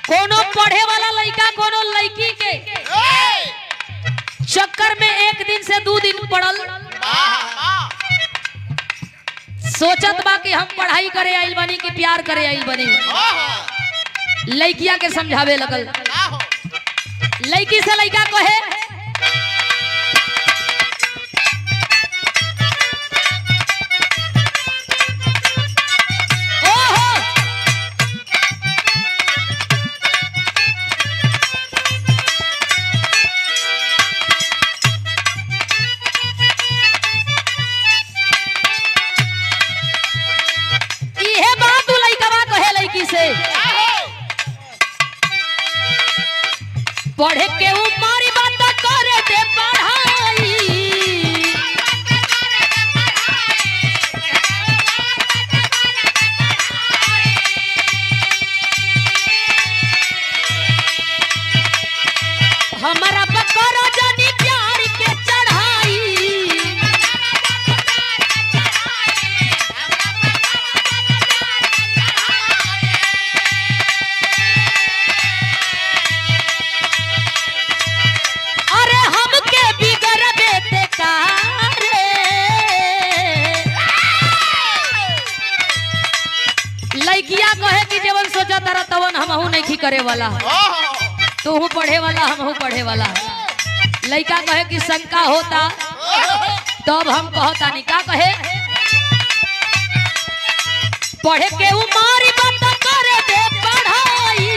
कोनो पढ़े वाला लड़का कोनो लड़की के चक्कर में एक दिन से 2 दिन पड़ल, सोचत बा कि हम पढ़ाई करे आइल बनी कि प्यार करे आइल बनी। लड़किया के समझावे लगल। लड़की से लड़का कहे पढ़े के उमारी बात करे दे पढ़ाई। हमारा बकरा जानी प्यार के चढ़ाई। लड़किया कहे कि जवन सोचा तारा तवन हमहू नहीं करे वाला, तू पढ़े वाला हमहू पढ़े वाला। लड़का कहे कि शंका होता तब हम कहता नहीं। का कहे पढ़े के उमारी बात करे दे पढ़ाई।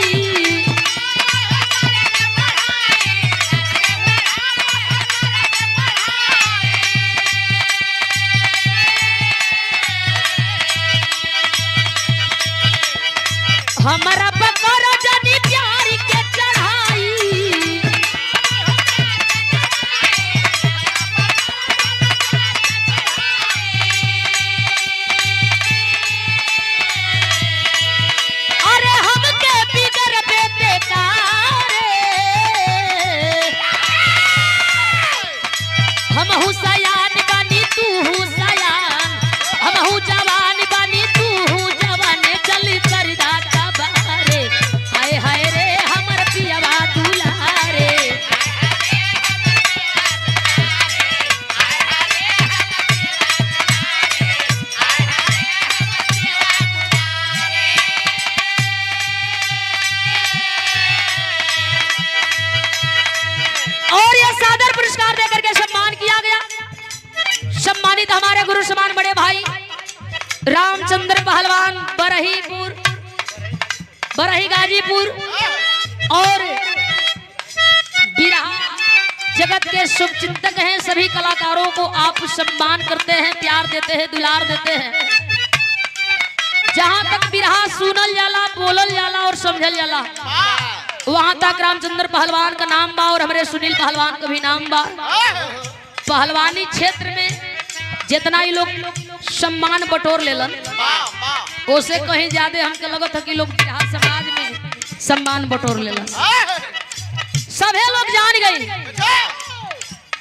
हमारा बकरा जानी प्यार के चढ़ाई। अरे हमके बिगर बेटे का हमहू सयान बानी तू सयान, हमहू जवान बानी तू जवान। चल कर हाय हाय रे हमर पियवा दुलारे। और ये सादर पुरस्कार देकर के सम्मान किया गया। सम्मानित हमारे गुरु समान बड़े भाई रामचंद्र पहलवान बरही गाजीपुर और बिरहा जगत के शुभचिंतक हैं। सभी कलाकारों को आप सम्मान करते हैं, प्यार देते हैं, दुलार देते हैं। जहां तक बिरहा सुनल जाला, बोलल जाला और समझल जाला, वहां तक रामचंद्र पहलवान का नाम बा और हमारे सुनील पहलवान का भी नाम बा। पहलवानी क्षेत्र में जितना ही लोग सम्मान बटोर लेलन, उसे कहीं ज्यादा हमके लगता है कि लोग बिहार समाज में सम्मान बटोर लेलन। सभी लोग जान गए।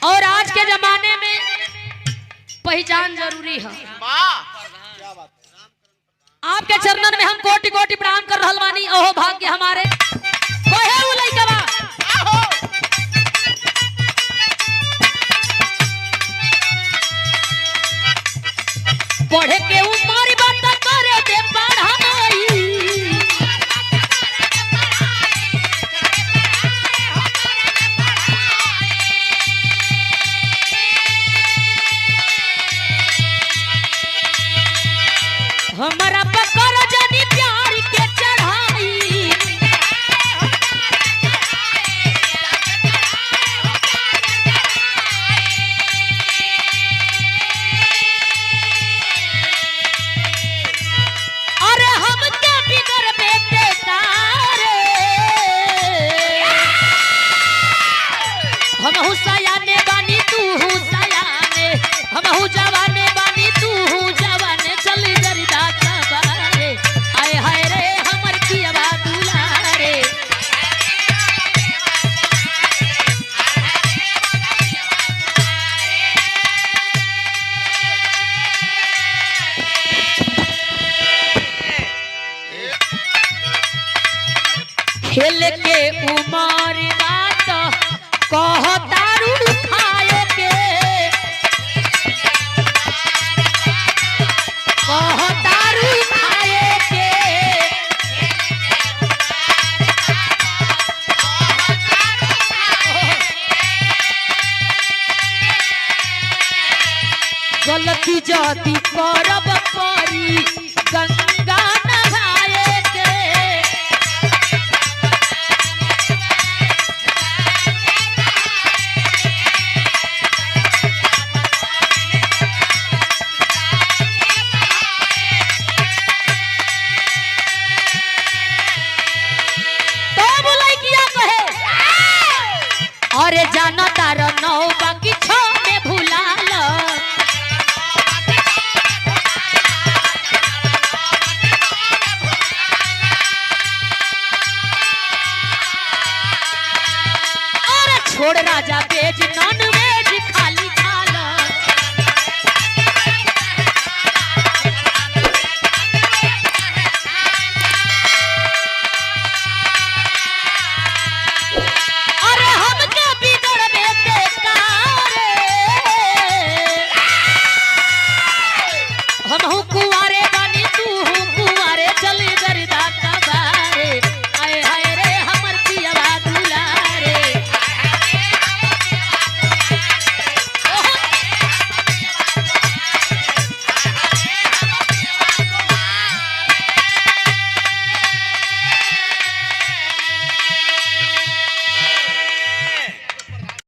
और आज के जमाने में पहचान जरूरी है। आपके चरणन में हम कोटि कोटि प्रणाम कर रहल बानी। ओहो भाग्य हमारे कोहे उ लइकवा पढ़े के उमारी बात करे दे पढ़ाई। हमारा बकरा जानी प्यार के चढ़ाई। अरे हमके बिगर बेटे तारे हमहू सयाने बानी तू सयाने, हमहू जवाने बानी तू जवाने। चल जरिदा सवारे खेल के उमर बात कहतारू खाए के कहतारू खाए के गलती जाती करब करी